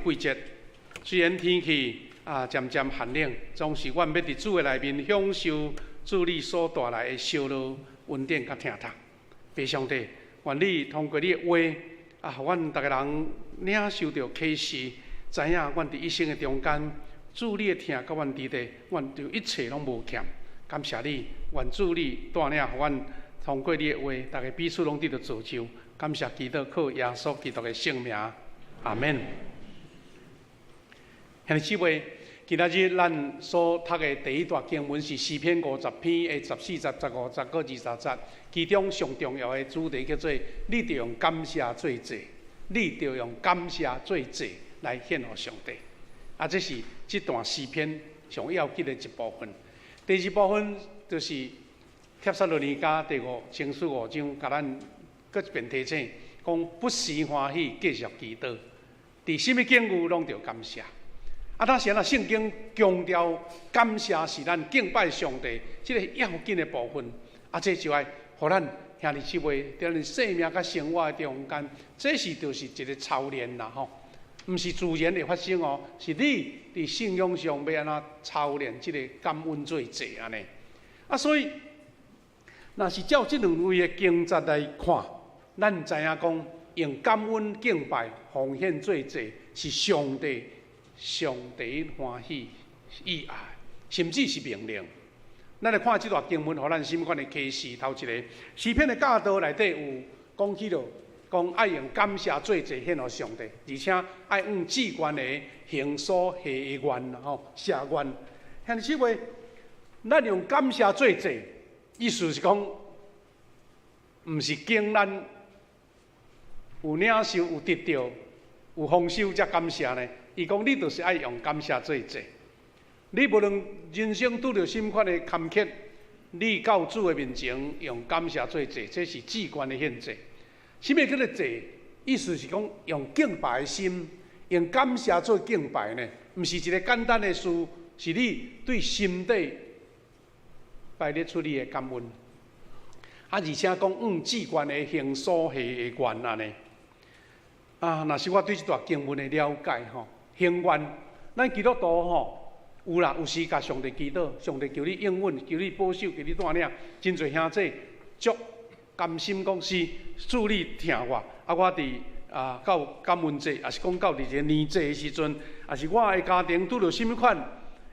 季节，虽然天气渐渐寒冷，总是阮要伫主的内面享受主你所带来的烧脑、恩典甲听读。父上帝，愿你通过你的话互阮逐个人领受到启示，知影阮伫一生的中间，主你的听甲阮伫地，阮就一切拢无欠。感谢你，愿主你带领互阮通过你的话，逐个彼此拢得到造就。感谢基督，靠耶稣基督的圣名，阿门。兄弟姊妹，今仔日咱所读的第一段经文是诗篇50篇的14节、15节、20节，其中上重要的主题叫做“你着用感谢做祭，你着用感谢做祭来献给上帝”。这是这段诗篇上要紧的一部分。第二部分就是帖撒罗尼迦第前书5章，甲咱搁一遍提醒，讲不时欢喜，继续祈祷，伫什么境遇拢着感谢。当时圣经强调感谢是咱敬拜上帝这个要紧的部分。这就爱互咱兄弟姊妹在咱生命甲生活的中间，这是就是一个操练啦吼，毋是自然会发生哦，是你伫信仰上要安怎操练这个感恩做祭安尼。所以，若是照这两位的经节来看，咱知影讲用感恩敬拜、奉献做祭是上帝欢喜意爱，甚至是命令。咱来看这段经文，互咱什么款的启示？头一个诗篇的教导内底有讲起了，讲爱用感谢做祭献给上帝，而且爱用至关的行所下的愿下愿。兄弟姊妹，咱用感谢做祭，意思是讲，毋是经咱有领受、有得到、有丰收才感谢呢？伊讲你就是爱用感谢做祭，你无论人生拄着什么款的坎坷，你到主的面前用感谢做祭，这是至关的献祭。什么叫做祭？意思是讲用敬拜的心，用感谢做敬拜呢？毋是一个简单的事，是你对心底摆列出你的感恩，而且讲用至关的行所下的愿安尼。若是我对这段经文的了解行愿，咱基督徒有啦，有时甲上帝祈祷，上帝求你应允，求你保守，求你带领。真侪兄弟足甘心讲是主你听我，我伫到感恩节，也是讲到伫一个年节的时阵，也是我的家庭拄着什么款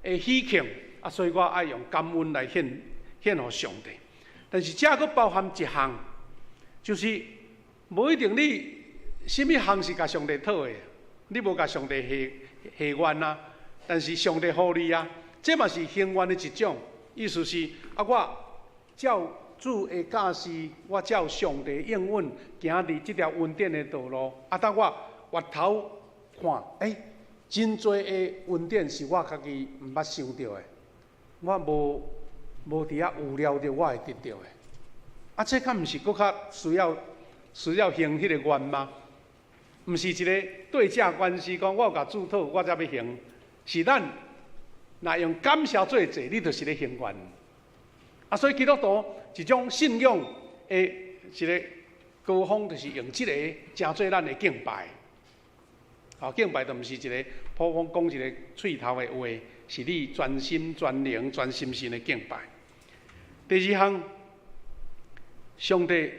的喜庆，所以我爱用感恩来献给上帝。但是这个包含一项，就是无一定你什么项是甲上帝讨的。你无甲上帝下愿啊，但是上帝予你啊，这嘛是行愿的一种。意思是我照主的教示，我照上帝应允，行伫这条恩典的道路。当我回头看，真多的恩典是我家己毋捌想到的，我无伫遐预料到我会得到的。这较毋是搁较需要行迄个愿吗？毋是一个对价关系，讲我有甲主讨，我才要行。是咱若用感谢做祭，你就是咧行愿。所以基督徒一种信仰的一个高峰，就是用这个诚做咱的敬拜。敬拜就毋是一个普通讲一个喙头的话，是你全心全灵、全心神的敬拜。第二项，上帝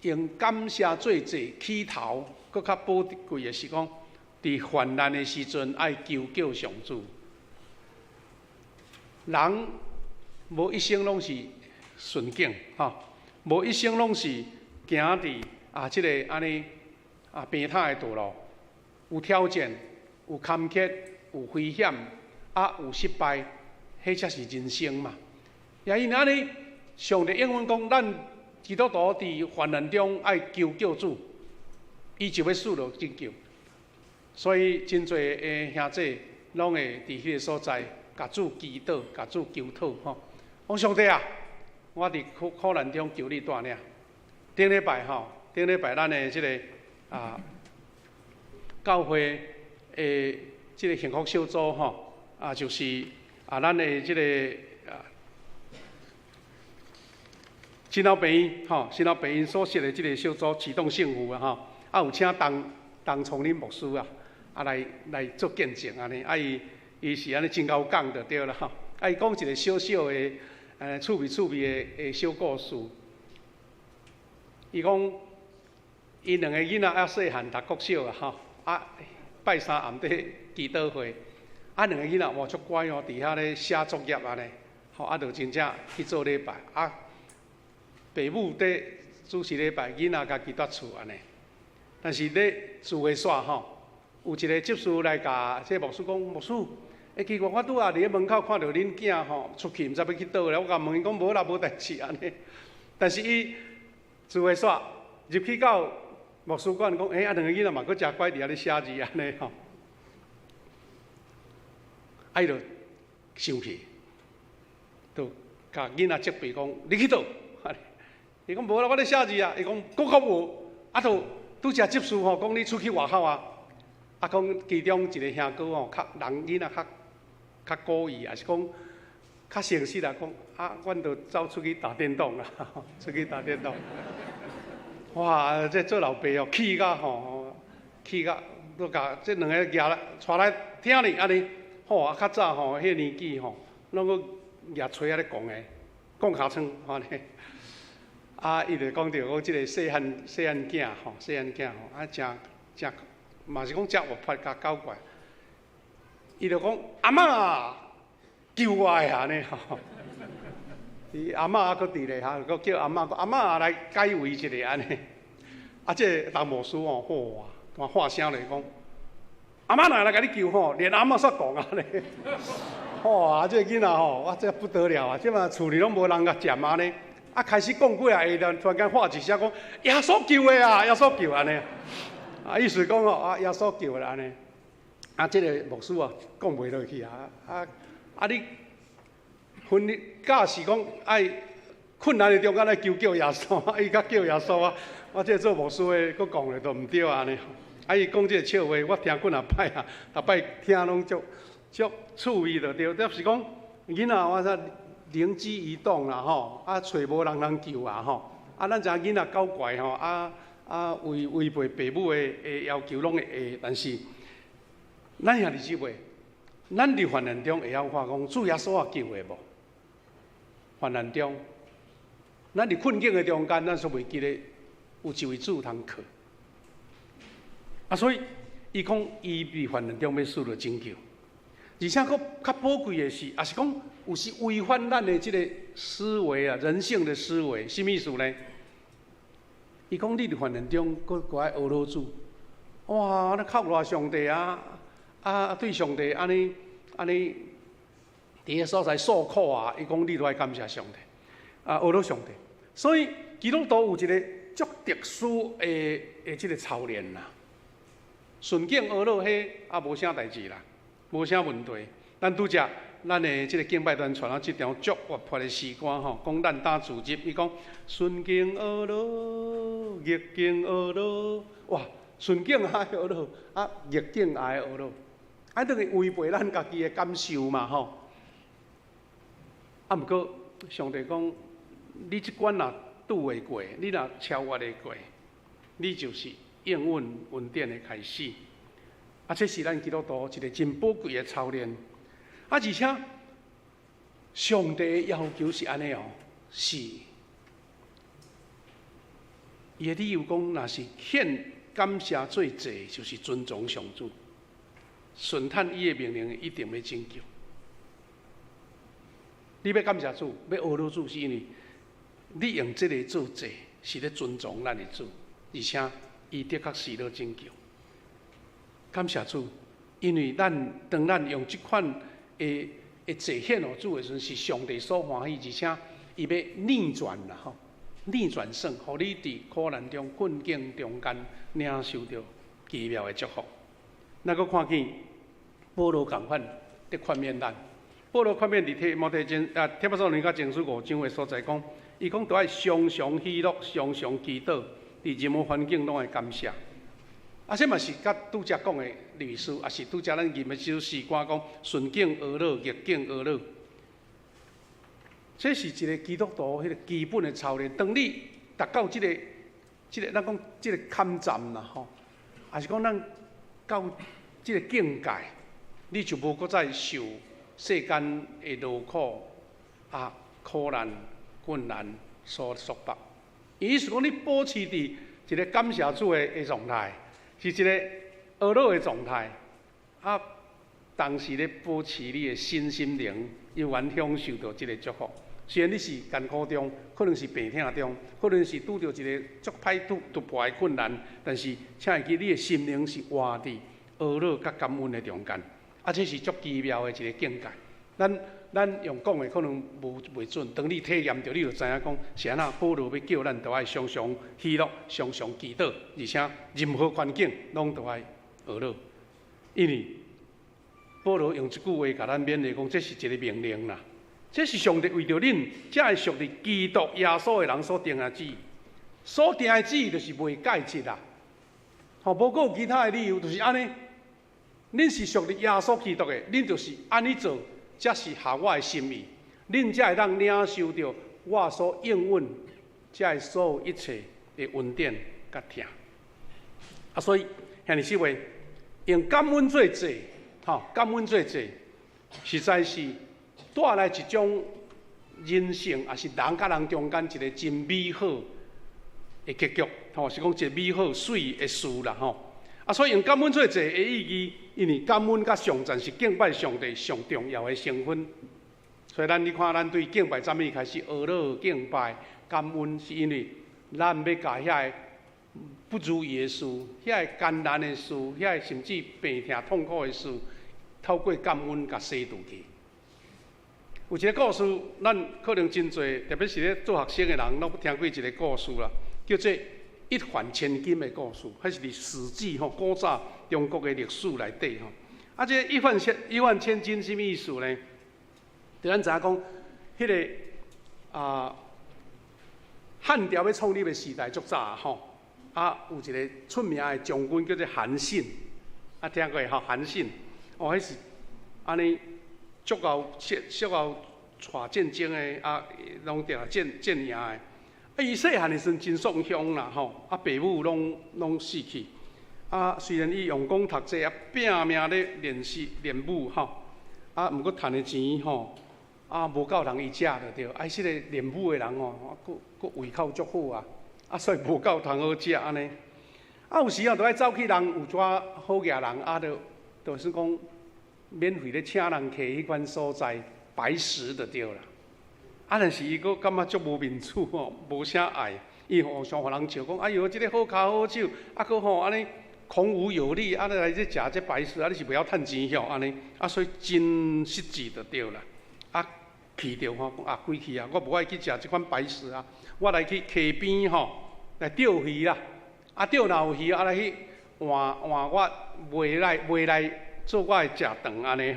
用感谢做祭起头。搁较宝贵的是讲，伫患难的时阵爱求救上主。人无一生拢是顺境无一生拢是行伫即个安尼平坦的道路，有挑战，有坎坷，有危险，有失败，迄才是人生嘛。也因安尼，上帝应允讲，咱基督徒伫患难中爱求救主。伊就要死了拯救，所以真侪的兄弟拢会伫迄个所在，甲主祈祷，甲主求讨讲上帝啊，我伫苦难中求你带领。顶礼拜咱的这个教会的这个幸福小组就是咱的这个新老病院新老病院所设的这个小组启动圣父有请董崇林牧师来做见证安尼。伊是安尼真够讲就对啦吼。伊讲一个小小的趣味的小故事。伊讲伊两个囡仔还细汉，读国小啊吼，拜三暗底祈祷会，两个囡仔哇足乖哦，伫遐咧写作业安尼，吼就真正去做礼拜爸母伫主持礼拜，囡仔家己伫厝安尼。但是咧住的煞吼，有一个执事来甲这牧师讲，牧师，奇怪，我拄仔伫咧门口看到恁囝吼出去，毋知要去倒咧，我甲问伊讲无啦，无代志安尼。但是伊住的煞入去到牧师馆讲，两个囡仔嘛，佫诚乖伫遐咧写字安尼吼，伊就生气，就甲囡仔责备讲，你去倒？伊讲无啦，我咧写字啊。伊讲佫较无，拄则执事吼讲你出去外口啊，讲其中一个兄哥吼，囡仔较故意，也是讲较诚实啦，讲阮着走出去打电动啦，出去打电动。哇！这做老爸哦，气甲都甲这两个抓来听哩安尼。吼，较早吼，迄年纪吼，拢个举锤啊咧讲诶，讲尻川安尼。伊就讲到讲即个细汉囝吼，真嘛是讲真活泼甲搞怪。伊就讲阿嬷啊，救我诶安尼吼。伊阿嬷佫伫咧哈，佫叫阿嬷讲阿嬷来解围一下安尼。这陈牧师哦，哇，话声来讲，阿嬷哪来甲你救吼？连阿嬷煞讲安尼。哇，这囡仔吼，哇，这不得了啊！即嘛厝里拢无人甲占安尼。开始讲几下，伊就突然间喊一声讲：“耶稣救的啊，耶稣救安尼。”意思讲吼，耶稣救的安尼。这个牧师讲袂落去你分假是讲爱困难的中间来求耶稣，伊甲叫耶稣啊！我这做牧师的，佫讲的都毋对安尼。伊讲这个笑话，我听几啊摆啊，逐摆听拢足趣味就对。就是讲囡仔我说。灵机一动啦吼，找无人救啊吼，咱遮囡仔搞怪吼，违背父母的要求拢会下，但是咱兄弟姊妹，咱伫患难中会晓看讲主耶稣救的无？患难中，咱伫困境的中间，咱所袂记得有一位主通靠。所以伊讲伊伫患难中要受到拯救，而且佫较宝贵的是，也是讲。有时违反咱的这个思维啊，人性的思维，什么意思呢？伊讲你伫患难中，佫爱学老主，哇，那靠赖上帝对上帝安尼，伫个所在诉苦啊，伊讲你都爱感谢上帝，学老上帝。所以基督徒有一个足特殊的这个操练啦，顺境学老迄无啥代志啦，无啥问题，咱拄则。咱的这个敬拜团传到这条足活泼的诗歌吼，讲咱打自入，伊讲顺境学老，逆境学老，哇，顺境爱学老，逆境爱学老，等于违背咱家己的感受嘛吼。毋过上帝讲，你即关若拄会过，你若超越会过，你就是应允恩典的开始。这是咱基督徒一个真宝贵的操练。而且，上帝的要求是安尼哦，是伊的理由讲，若是献感谢最济，就是尊重上主，顺探伊的命令，一定要拯救。你要感谢主，要学老主，是因为你用这个做济，是咧尊重咱的主，而且伊的确是咧拯救。感谢主，因为当咱用这款。会祭献互主的时阵，是上帝所欢喜，而且伊要逆转啦吼，逆转胜，互你伫苦难中、困境中间领受到奇妙的祝福。咱阁看见保罗共款伫劝勉咱，保罗劝勉伫提摩太所罗尼迦前书5章的所在讲，伊讲都爱常常喜乐，常常祈祷，伫任何环境拢会感谢。这嘛是甲拄则讲的律诗，也是拄则咱吟的这首诗歌讲顺境而乐，逆境而乐。这是一个基督徒迄个基本的操练。当你达到这个咱讲这个坎站啦吼，也是讲咱到即个境界，你就无搁再受世间的劳苦苦难困难所束缚。意思讲，你保持伫一个感谢主的状态，是一个懊恼的状态，同时咧保持你的身心灵，永远享受到即个祝福。虽然你是艰苦中，可能是病痛中，可能是拄到一个足歹突破的困难，但是请会记，你的心灵是活伫懊恼甲感恩的中间，这是足奇妙的一个境界。咱用讲的可能袂准，当你体验到，你就知影讲是安那。保罗要叫咱都爱常常喜乐，常常祈祷，而且任何环境拢都爱懊恼，因为保罗用一句话甲咱勉励讲，这是一个命令啦。这是上帝为着恁，才会属于基督耶稣的人所定的旨意。所定的旨意就是袂改节啦。无过有其他的理由，就是安尼。恁是属于耶稣基督的，恁就是安尼做。才是合我的心意，恁才会当领受到我所应允，才会所有一切的恩典甲疼。所以兄弟姊妹，用感恩做祭，感恩做祭，实在是带来一种人性，也是人甲人中间一个真美好的结局，是讲一个美好水的事啦，所以用感恩做祭的意义。因为感恩甲上赞是敬拜上帝上重要的成分，所以你看，咱对敬拜赞美开始学了敬拜感恩，是因为咱要甲遐个不如意的事、遐个艰难的事、遐个甚至病痛痛苦的事，透过感恩甲洗除去。有一个故事，咱可能真侪，特别是咧做学生的人，拢听过一个故事啦，叫做一换千金的故事，迄是伫《史记》古早中国的历史内底这一换千金什么意思呢？就咱知影讲，迄个汉朝要创立的时代足早有一个出名的将军叫做韩信，听过韩信，迄是安尼足够带战争的拢定战赢的。伊细汉的时阵真丧凶啦爸母拢死去。虽然伊用功读册拼命咧练武毋过赚的钱无够人伊食就对。即个练武的人佫胃口足好所以无够通好食安尼。有时就爱走去人有遮好野人就是讲免费咧请人客迄款所在摆食就对啦。但是伊佫感觉足无面子无啥爱，伊互相互人笑讲：哎哟，即个好脚好手，佫安尼。孔武有力，来这食这白事，你是不要趁钱晓安尼，所以真实际就对啦。去着讲归去我无爱去食这款白事我来去溪边来钓鱼啦，钓若有鱼来去换我卖来做我的食饭安尼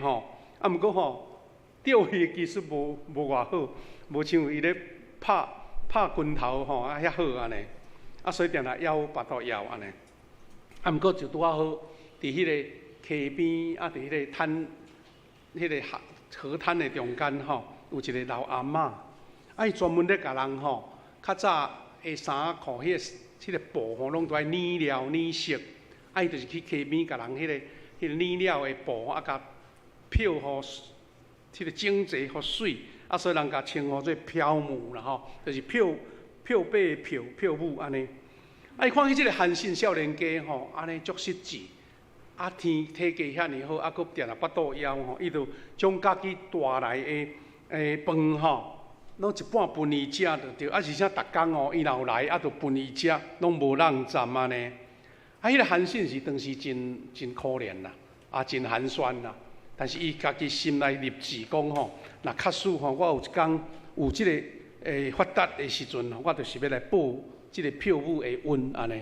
毋过钓鱼的技术无偌好，无像伊咧拍拳头遐好安尼，所以定来摇巴肚摇安尼。毋过就拄好，伫迄个溪边伫迄个滩，迄个河滩的中间有一个老阿嬷，伊专门咧甲人较早的衫裤迄个布拢都爱染料染色，伊就是去溪边甲人迄个染料的布甲漂互迄个整齐互水，所以人甲称呼做漂母啦就是漂白的漂母安尼。伊看起即个韩信少年家安尼足实际，天体格遐尼好，佫定下巴肚枵伊就将家己带来的饭拢一半分伊食就对，而且逐工伊若有来就分伊食，拢无人占安尼。迄个韩信是当时真可怜啦，真寒酸啦。但是伊家己心内立志讲若确实我有一天有即个发达的时阵，我就是要来报。即个票务的恩安尼，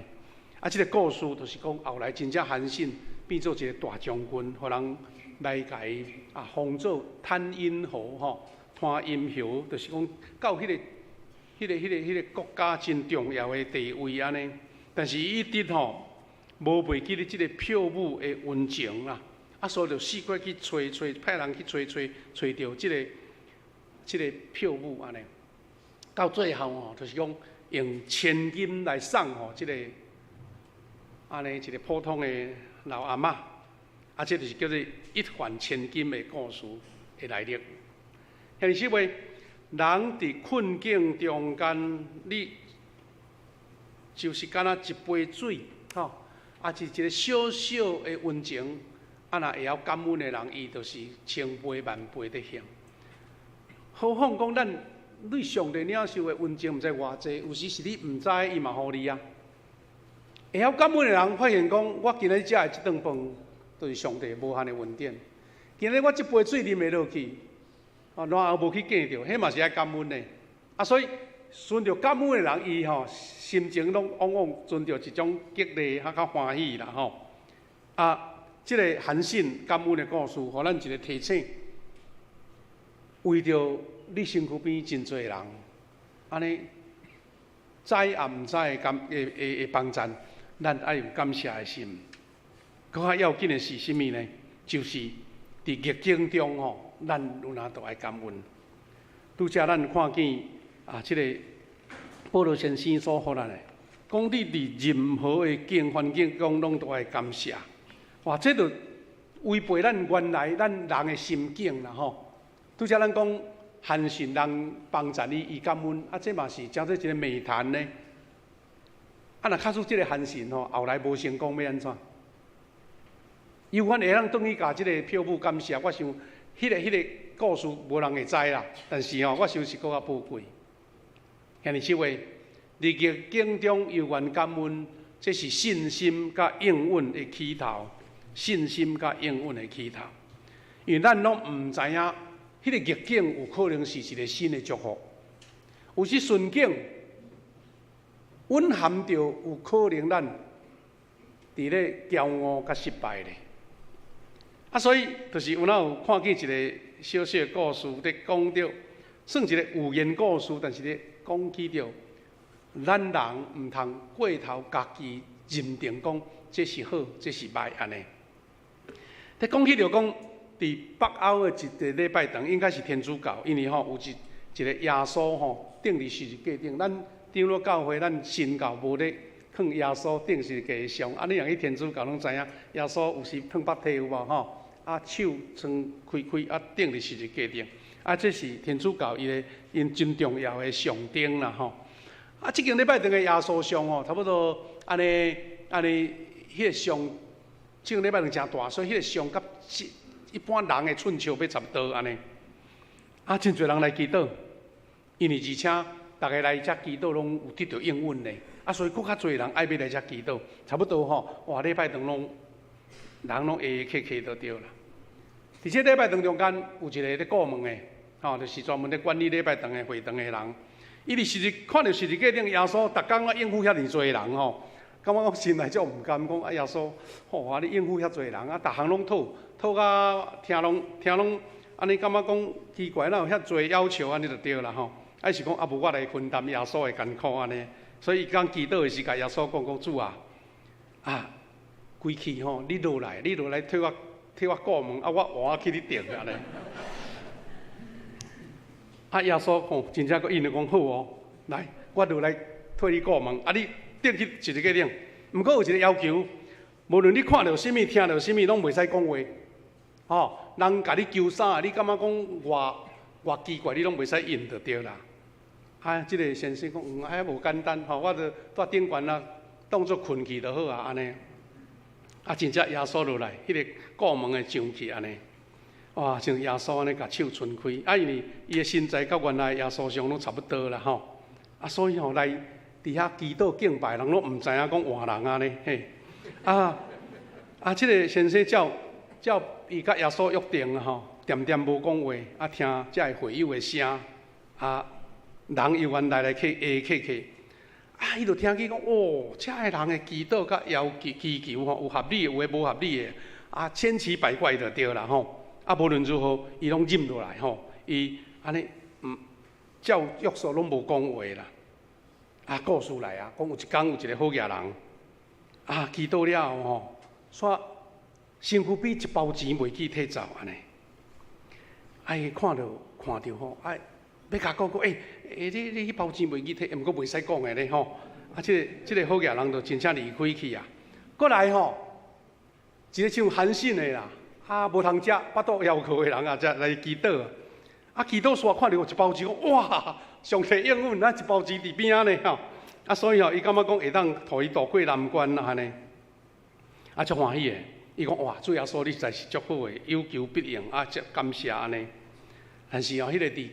即个故事就是讲后来真正韩信变做一个大将军，互人来甲伊封做探阴侯探阴侯，就是讲到迄个国家真重要的地位安尼。但是伊一直无袂记咧即个票务的恩情啦，所以就四处去找，派人去找到即个票务安尼。到最后就是讲。用千金来送即个安尼一个普通的老阿嬷，啊，这就是叫做一换千金的故事的来历。兄弟妹，人伫困境中间，你就是敢若一杯水，吼，啊，是一个小小的温情，啊，若会晓感恩的人，伊就是千倍万倍的享。何况讲咱对上帝领受的温情，毋知偌济，有时是你毋知，伊嘛互你啊。会晓感恩的人发现讲，我今日食的这顿饭，就是上帝无限的恩典。今日我这杯水啉袂落去，啊，然后无去见着，迄嘛是爱感恩的。啊，所以顺着感恩的人，伊吼心情拢往往存着一种激励，较欢喜啦吼。啊，这个韩信感恩的故事，互咱一个提醒。为着你身躯边真侪人，安尼知也毋知会帮衬，咱爱有感谢的心。更较要紧的是甚物呢？就是伫逆境中吼，咱有哪都爱感恩。拄则咱看见啊，这个保罗先生所互咱的，讲你伫任何的环境中，拢都爱感谢。哇，这就违背咱原来咱人的心境啦吼。拄则咱讲韩信人帮助你，伊感恩，啊，这嘛是真做一个美谈呢。啊，若假使这个韩信吼后来无成功，要安怎？有法会当转去甲这个票母感谢，我想迄个故事无人会知啦。但是吼，我想是更较宝贵。兄弟姊妹，逆境中犹原感恩，这是信心甲应允的起头。信心甲应允的起头，因为咱拢毋知影，迄个逆境有可能是一个新的祝福，有时顺境蕴含着有可能咱伫咧骄傲甲失败咧。啊，所以就是有看见一个小小的故事，咧讲到，算一个寓言故事，但是咧讲起着，咱人毋通过头家己认定讲这是好，这是歹安尼。咧讲起着讲，伫北欧的一个礼拜堂，应该是天主教，因为吼有一个耶稣吼钉伫十字架顶，咱长老教会咱新教无咧放耶稣钉十字架上，啊，你若去天主教拢知影，耶稣有时放腹体有无吼？啊，手撑开开，啊，钉伫十字架顶，啊，这是天主教因真重要的象征啦吼。啊，即间礼拜堂的耶稣像吼，差不多安尼，迄个像，即间礼拜堂真大，所以迄个像甲一般人的寸尺要差不多安尼。啊，真侪人来祈祷，因为而且大家来遮祈祷拢有得到应允的，啊，所以更较侪人爱要来遮祈祷，差不多吼，哇，礼拜堂拢人拢客就对啦。伫这礼拜堂中间有一个咧顾问的，吼，就是专门咧管理礼拜堂的会堂的人。伊伫看到十字架顶耶稣，逐工啊应付遐尼侪人吼，感觉我心内就毋甘讲，啊耶稣，吼，啊你应付遐侪人，啊，逐项拢讨甲听拢安尼感觉讲奇怪，哪有遐侪要求安尼就对啦吼。啊是讲啊无我来分担耶稣的艰苦安尼，所以伊讲祈祷的时，甲耶稣讲主啊，规气吼，你落来替我过门，啊我换去你顶安尼。啊耶稣吼，真正个应着讲好哦，来，我落来替你过门，啊你顶去十字架顶。毋过有一个要求，无论你看到啥物、听到啥物，拢袂使讲话。吼，人甲你求啥，你感觉讲偌奇怪，你拢袂使应就对啦。啊，即个先生讲，遐无简单吼，我着蹛顶悬啊，当作困去就好啊，安尼。啊，真正耶稣落来，迄个过门的上去安尼，哇，像耶稣安尼甲手伸开，啊，因为伊的身材甲原来耶稣像拢差不多啦吼，啊，所以吼来伫遐祈祷敬拜，人拢毋知影讲换人安尼嘿，即个先生照伊甲耶稣约定吼，点点无讲话，啊，听遮个会友的声，啊，人又原来客，啊，伊就听见讲，哦，遮个人的祈祷甲祈求吼，有合理的，有诶无合理的，啊，千奇百怪就对啦吼。啊，无论如何，伊拢忍落来吼，伊安尼照约束拢无讲话啦。啊，故事来啊，讲有一天有一个好野人，啊，祈祷了后吼，煞身躯边一包钱袂记摕走安尼，啊，伊看到吼，啊。要甲讲，你迄包钱袂记摕，毋过袂使讲的咧吼。啊，即个好野人就真正离开去啊。过来吼，一个像韩信的啦，无通食，巴肚枵渴的人啊，才来祈祷。祈祷煞看到有一包钱，哇！上帝应允，一包钱伫边仔呢吼。所以伊感觉讲会当互伊渡过难关安尼，足欢喜的。伊讲哇，主耶稣你实在是足好的，有求必应，足感谢安尼。但是迄个伫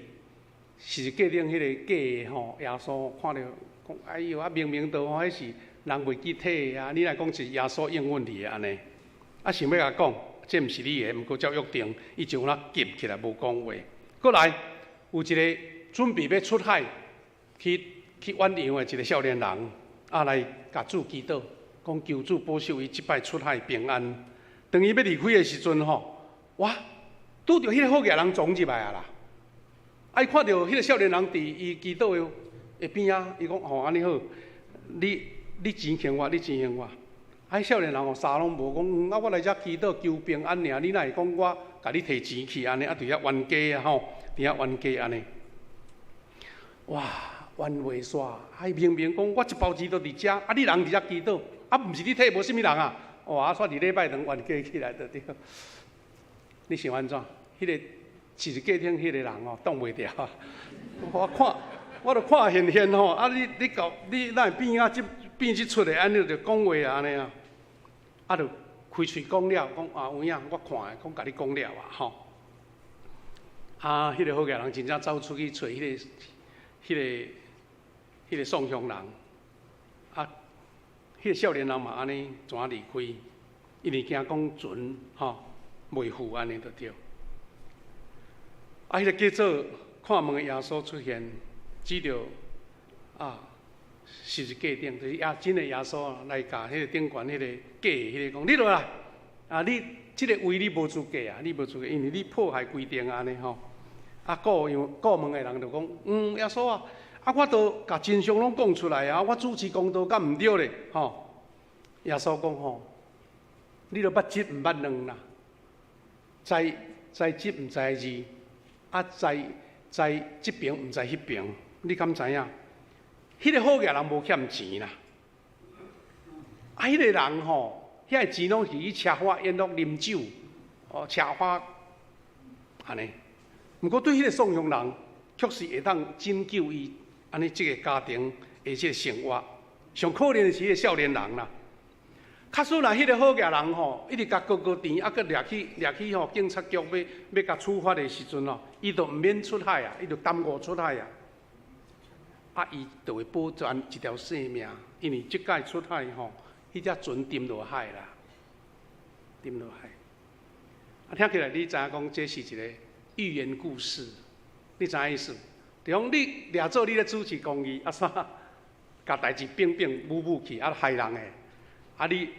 是隔顶迄个假的耶稣看到讲，哎哟，明明都迄是人袂记体的你来讲是耶稣应允你的安尼。想要甲讲，这毋是你的，毋过照约定，伊就那夹起来无讲话。过来有一个准备要出海去远洋的一个少年人，来甲主祈祷，讲求主保守伊即摆出海平安。当伊要离开的时阵哇，拄着迄个好野人撞入来啊啦！伊看到迄个少年人伫伊祈祷的下边伊讲安尼好，你钱还我，你钱还我。少年人啥拢无讲，我来遮祈祷求平安尔，你哪会讲我甲你摕钱去安尼？伫遐冤家伫遐冤家安尼。哇，冤话煞！明明讲我一包钱都伫遮，你人伫遮祈祷，毋是你替无啥物人啊？哇！煞伫礼拜堂冤家起来就对。你想安怎？迄个是隔天迄个人挡袂牢。我著看现现你哪会变即出的？安尼就讲话安尼就开喙讲了，讲有影我看的，讲甲你讲了迄个好野人真正走出去找迄个送乡人，迄个少年人嘛安尼怎离开？因为惊讲船袂赴安尼就对。迄个叫做看门的耶稣出现，指着十字架顶，就是真的耶稣来甲迄个顶悬迄个假的迄个讲，你落来你即个位你无资格你无资格，因为你破坏规定安尼顾门的人就讲，耶稣我都甲真相拢讲出来我主持公道敢毋对咧耶稣讲你著捌即毋捌两啦，知即毋知字，知即边毋知迄边，你敢知影？迄个好野人无欠钱啦，迄个人遐个钱拢是去车花宴乐啉酒，车花安尼。毋过对迄个送乡人，确实会当拯救伊安尼即个家庭的即个生活。上可怜的是迄个少年人啦。假使若迄个好野人一直甲哥哥甜，佮掠去警察局要甲处罚的时阵伊就毋免出海伊就耽误出海伊就会保全一条性命，因为即届出海迄只船沉落海啦，沉落海。听起来你知影讲这是一个寓言故事，你知影意思？就讲你掠做你咧主持公义，啥，甲代志变舞去，害人诶。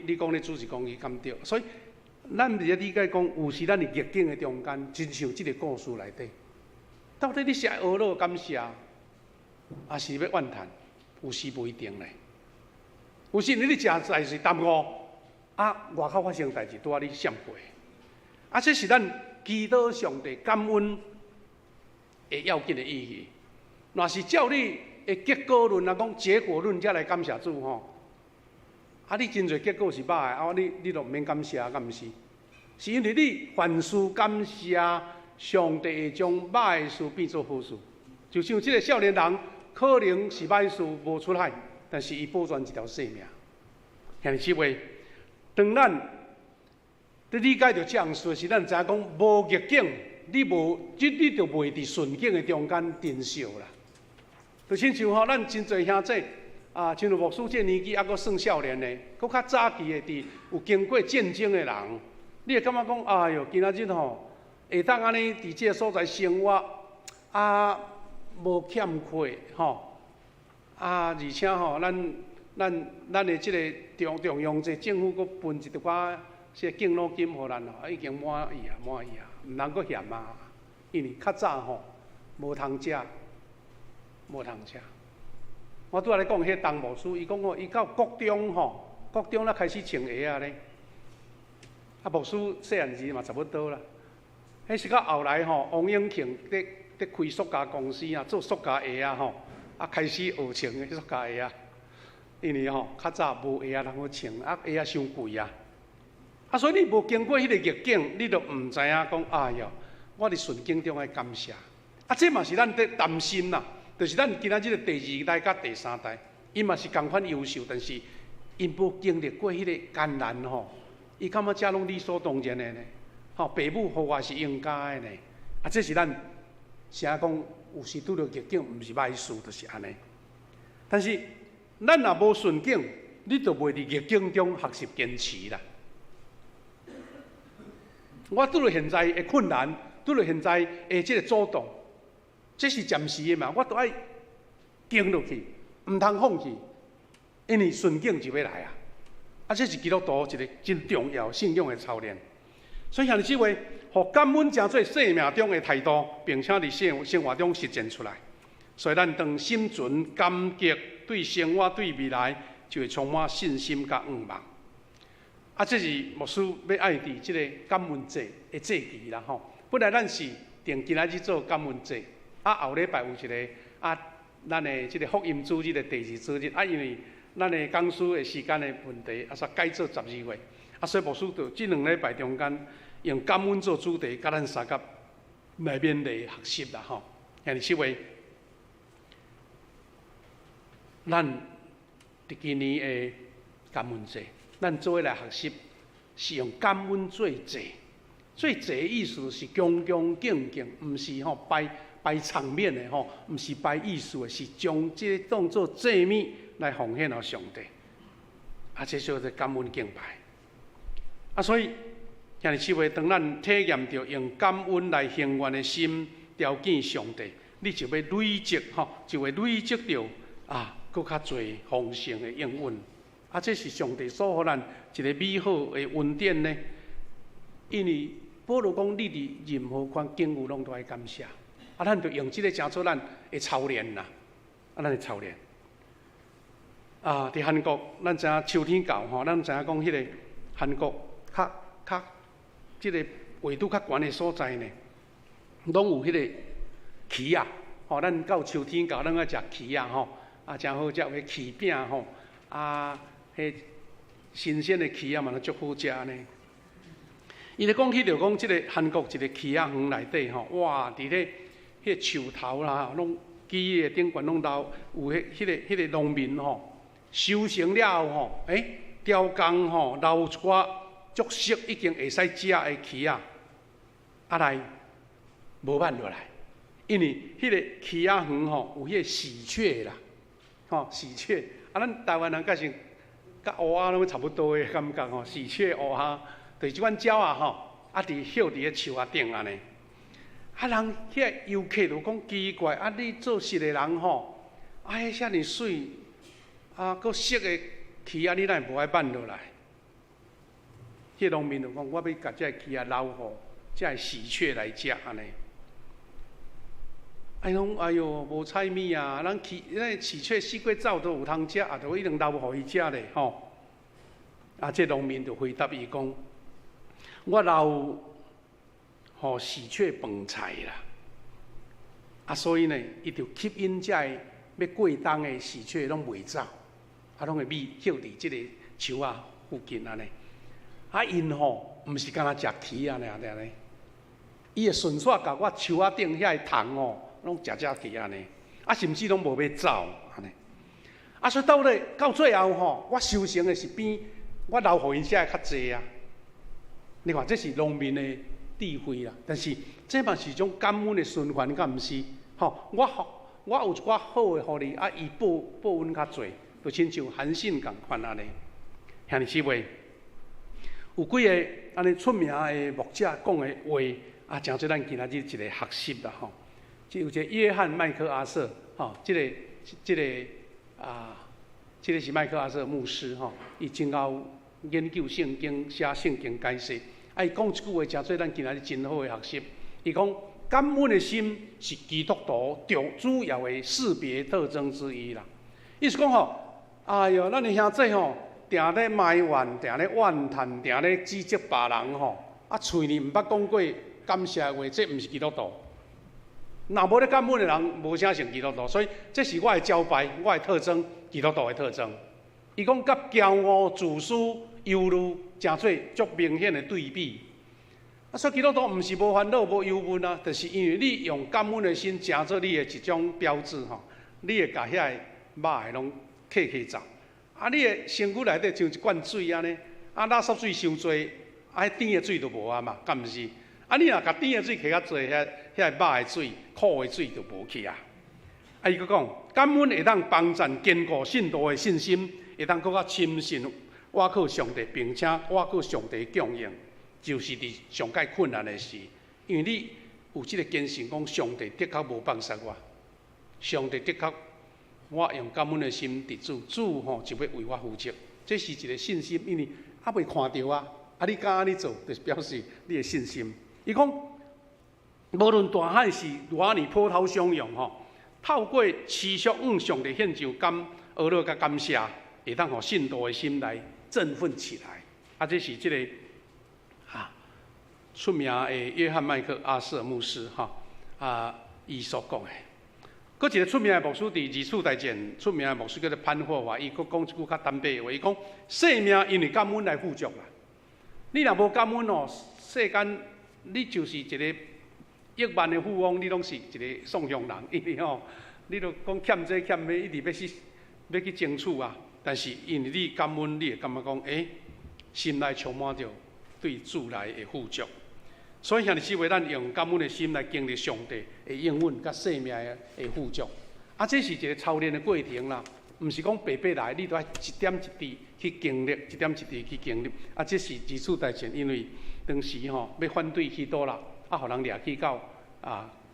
你讲你主持公义敢对？所以咱伫咧理解讲，有时咱伫逆境诶中间，真像即个故事内底，到底你是爱学乐感谢？是要怨叹，有时不一定咧。有时你食代志耽误，外口发生代志拄你闪过，这是咱祈祷上帝感恩的要紧的意义。若是照你的结果论讲结果论才来感谢主你真侪结果是歹的，你就毋免感谢，敢毋是？是因为你凡事感谢，上帝会将歹的事变做好事。就像这个少年人。可能是歹事无出海，但是伊保全一条性命。兄弟姊妹，当咱在理解到这样事时，咱知影讲无逆境，你就袂伫顺境的中间珍惜啦。就亲像咱真侪兄弟像牧师这年纪还阁算少年的，阁较早期的伫有经过战争的人，你会感觉讲，哎哟，今仔日会当安尼伫这个所在生活无欠缺而且咱的即个中央这政府阁分一寡些敬老金互咱已经满意啊，毋通阁嫌因为较早无通食，我拄仔咧讲迄个东牧师，伊讲伊到国中才开始穿鞋咧，牧师细汉时嘛差不多啦，迄是到后来王永庆伫开塑胶公司做塑胶鞋开始学穿迄塑胶鞋因为较早无鞋通好穿，鞋伤贵啊，所以你无经过迄个逆境，你就唔知影讲，哎哟，我伫顺境中爱感谢。啊，这嘛是咱在担心啦，就是咱今仔日的第2代甲第3代，伊嘛是共款优秀，但是因无经历过迄个艰难吼，伊感觉遮拢理所当然的呢。吼，父母互我是应该的呢。啊，这是咱啥讲，有时拄着逆境，毋是歹事，就是安尼。但是咱若无顺境，你就袂伫逆境中学习坚持啦。我拄着现在的困难，拄着现在的即个阻挡，这是暂时的嘛，我都爱经落去，毋通放弃，因为顺境就要来啊！啊，这是基督徒一个真重要信仰的操练。所以兄弟姊妹，互感恩诚做生命中的态度，并且伫生活中实践出来。所以咱当心存感激，对生活、对未来，就会充满信心甲愿望。啊，这是牧师要爱伫即个感恩节的节期啦吼。本来咱是定今仔日做感恩节，啊后礼拜有一个咱的即个福音主日的第2主日，因为咱的讲师的时间的问题，煞改做12月，所以牧师就即2礼拜中间用感恩做主题，甲咱三甲来勉励学习啦吼。兄弟姊妹，咱伫今年的感恩节。咱做伙来学习，是用感恩做祭。做祭的意思是恭恭敬敬，毋是摆场面的吼，毋是摆意思的，是将这个当作祭物来奉献给上帝。啊，这叫做感恩敬拜。啊，所以兄弟姊妹，当咱体验到用感恩来行愿的心，条件上帝，你就要累积吼，就会累积到更较侪丰盛的应允。啊，这是上帝所予咱一个美好的恩典呢。因为保罗讲，你伫任何款境遇拢都爱感谢。啊，咱就用这个当做咱的操练啦。咱的操练。伫韩国，咱知影秋天到吼，咱知影讲迄个韩国较即个纬度较悬的所在呢，拢有迄个蚪啊。吼，咱到秋天到，咱爱食蚪啊吼，真好食，有迄蚪饼吼，迄新鲜的蚪啊嘛，足好食呢。伊咧讲起着讲，即个韩国一个蚪仔园内底吼，哇！伫咧迄个树头啦，拢枝个顶悬拢有迄个农民吼，收成了后吼，雕工吼留一寡足熟已经会使食的蚪仔，来无慢落来，因为迄个蚪仔园吼有迄个喜鹊啦，吼喜鹊，咱台湾人个是。甲乌鸦拢差不多的感觉吼，喜鹊、乌鸦，就是即款鸟啊吼，伫歇伫个树仔顶安尼。人遐个游客就讲奇怪，你做实的人吼，迄遐尼水，佫熟的蚪仔，你哪会无爱慢落来？迄农民就讲，我要甲这蚪仔留互这喜鹊来食安尼。讲哎哟，无菜米啊！咱喜鹊四过走都有通食，就一定留互伊食咧吼。这农民就回答伊讲：我留互喜鹊饭菜啦。所以呢，伊就吸引这要过冬的喜鹊拢袂走，拢会歇伫即个树啊附近安尼。因吼，毋是干那食蚪安尼，伊会顺续甲我树仔顶遐个虫吼。拢食去安尼，甚至拢无要走安尼。所以到最后吼，我收成的是比我留互因食的较济啊。你看，这是农民的智慧啦。但是这嘛是一种感恩的循环，敢毋是？吼，我有一寡好的互你，伊报恩较济，就亲像韩信共款安尼。兄弟姊妹，有几个安尼出名的牧者讲的话，诚做咱今仔日一个学习啦吼。有一个约翰麦克阿瑟，这个是麦克阿瑟牧师伊真后研究圣经、写圣经解释。伊讲一句话，诚做咱今仔日真好的学习。伊讲感恩的心是基督徒主要的识别特征之一啦。意思讲哎哟，咱的兄弟定咧埋怨、定咧怨叹、定咧指责别人嘴里毋捌讲过感谢的话，这毋是基督徒。若无咧感恩的人，无啥像基督徒，所以这是我的招牌，我的特征，基督徒的特征。伊讲甲骄傲、自私、忧虑、真做足明显的对比。啊，所以基督徒毋是无烦恼、无忧闷啊，就是因为你用感恩的心，诚做你的一种标志吼，你会甲遐肉的拢克走。啊，你的身躯内底像一罐水安尼，啊，垃圾水伤多，啊，迄甜的水就无啊嘛，敢毋是？啊，你若甲甜的水摕较侪，遐肉的水、苦的水就无去啊。啊，伊佫讲，感恩会当帮助坚固信徒的信心，会当佫较深信我靠上帝，并且我靠上帝供应。就是伫上界困难的事，因为你有即个坚信，讲上帝的确无放杀我，上帝的确，我用感恩的心伫主吼就要为我负责，这是一个信心，因为还未看到啊，啊你敢安尼做，就是表示你的信心。伊讲，无论大海是偌尔波涛汹涌吼，透过持续向上帝献上阿乐甲感谢，会当互信徒的心来振奋起来。啊，这是即个。出名的约翰麦克阿瑟牧师伊所讲的。搁一个出名的牧师伫《二次大战》出名的牧师叫做潘霍华，伊佫讲一句较坦白的话，伊讲生命因为感恩来富足啦。你若无感恩哦，世间你就是一个亿万的富翁，你拢是一个送向人，因为你都讲欠这欠那，一直要去争取啊。但是因为你感恩，你会感觉讲，心内充满着对主来的富足。所以兄弟姊妹，咱用感恩的心来经历上帝的应允甲生命的富足。啊，这是一个操练的过程啦，毋是讲白白来，你都要一点一滴去经历，一点一滴去经历。啊，这是二次大战，因为当时要反对许多啦，啊，互人掠去到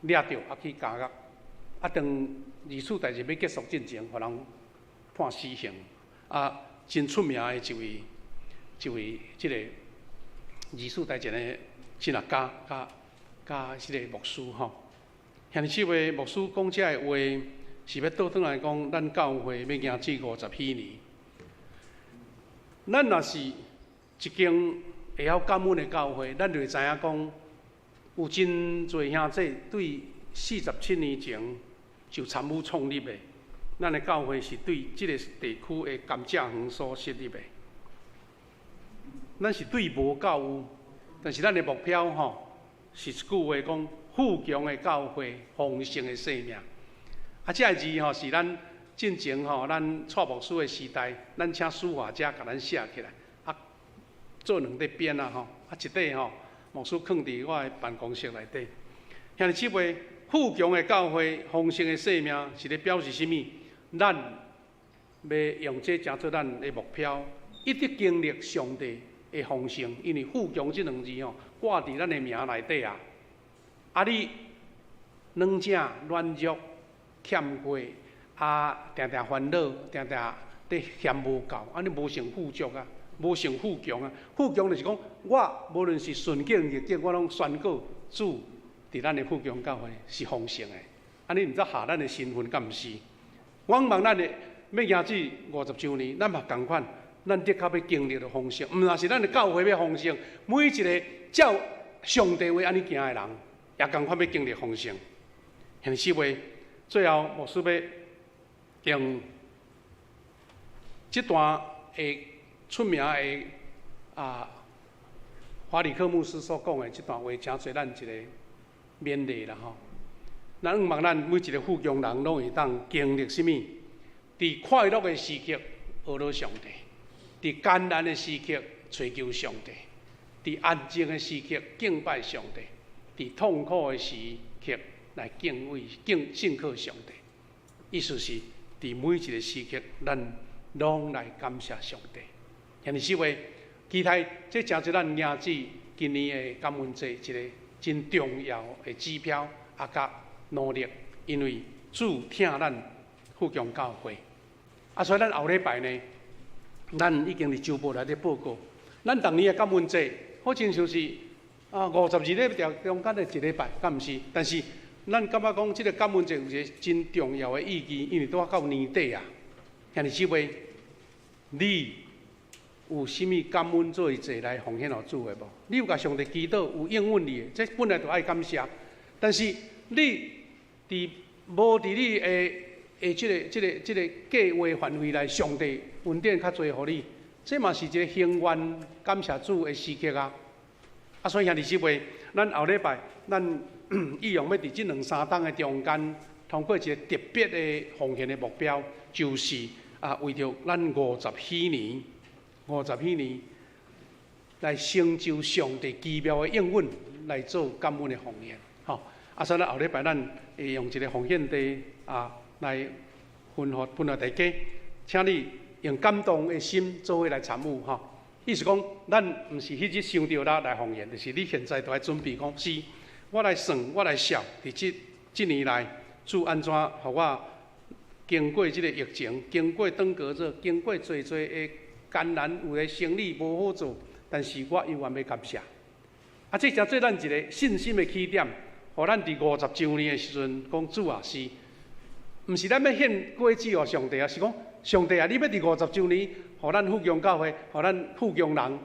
掠着啊去监狱。啊，当二次大战要结束进前，互人判死刑。啊，真出名的一位即个二次大战的。是啦，加即个牧师吼，兄弟姊妹，牧师讲这个话是要倒转来讲，咱教会要行至50几年。咱若是一间会晓感恩的教会，咱就会知影讲，有真侪兄弟对47年前就参与创立的，咱的教会是对即个地区的甘蔗园所设立的，咱是对无教有。但是咱的目标是一句话讲：富强的教会，丰盛的生命。啊，这个字是咱进前咱蔡牧师的时代，咱请书法家甲咱写起来，啊，做2块边啊啊一块牧师放伫我的办公室内底。兄弟姊妹，富强的教会，丰盛的生命，是咧表示什么？咱要用这当做咱的目标，一直经历上帝的丰盛，因为富强这2字挂伫咱的名内底啊。啊，你软正软弱欠过啊，定定烦恼，定定伫嫌无够，安尼无成富足啊，无成富强啊。富强就是讲，我无论是顺境逆境，我拢宣告主伫咱的富强教会是丰盛的。安尼毋则下咱的身份，敢毋是？我望咱的要行至50周年，咱嘛同款。咱的确要经历着丰盛，毋但是咱的教会要丰盛，每一个照上帝话安尼行的人，也同款要经历丰盛。兄弟姊妹，最后牧师要用这段出名的华里克牧师所讲的这段话，诚侪咱一个勉励啦吼。咱望咱每一个富强人，拢会当经历什么？伫快乐的时刻，学到上帝。伫艰难的时刻追求上帝，伫安静的时刻敬拜上帝，伫痛苦的时刻来信靠上帝。意思是，伫每一个时刻，咱拢来感谢上帝。兄弟姊妹，期待这诚是咱迎至今年的感恩节一个真重要的指标，甲努力，因为主听咱富强教会。所以咱后礼拜呢？咱已经伫周报内底报告，咱当年的感恩节，好亲像是52日条中间的1礼拜，敢毋是？但是咱感觉讲，这个感恩节有一个真重要的意义，因为拄到年底啊。兄弟姊妹，你有啥物感恩做一节来奉献予主的无？你有甲上帝祈祷，有应允你的，这本来就爱感谢。但是你无伫你即个计划范围内，上帝恩典较侪，互你这嘛是一个兴愿感谢主的时刻啊！啊，所以兄弟姊妹，咱后礼拜咱意用要伫这2、3天的中间，通过一个特别的奉献的目标，就是为着咱50禧年来成就上帝奇妙的应允，来做感恩的奉献。吼，所以咱后礼拜咱会用一个奉献地来分予大家，请你用感动的心做伙来参与吼。意思讲，咱毋是迄日想到啦来奉献，就是你现在都来准备讲，是我来算，我来想，伫这年来，主安怎互我经过这个疫情，经过长隔热，经过侪的艰难，有的生理无好做，但是我永远要感谢。这才做咱一个信心的起点，互咱伫50周年的时阵，讲主啊是，毋是咱要献果子予上帝啊，是讲上帝啊，你要伫50周年，互咱富强教会，互咱富强人，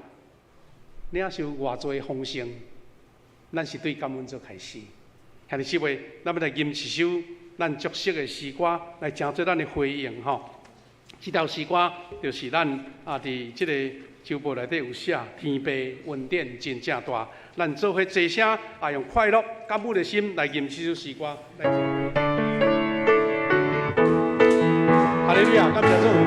领受偌济丰盛，咱是对感恩做开始。兄弟姊妹，咱要来吟一首咱熟悉的诗歌，来诚做咱的回应吼。这条诗歌就是咱伫这个周报内底有写，天父恩典真正大。咱做伙齐声用快乐感恩的心来吟这首诗歌。哈利路亚，感谢主。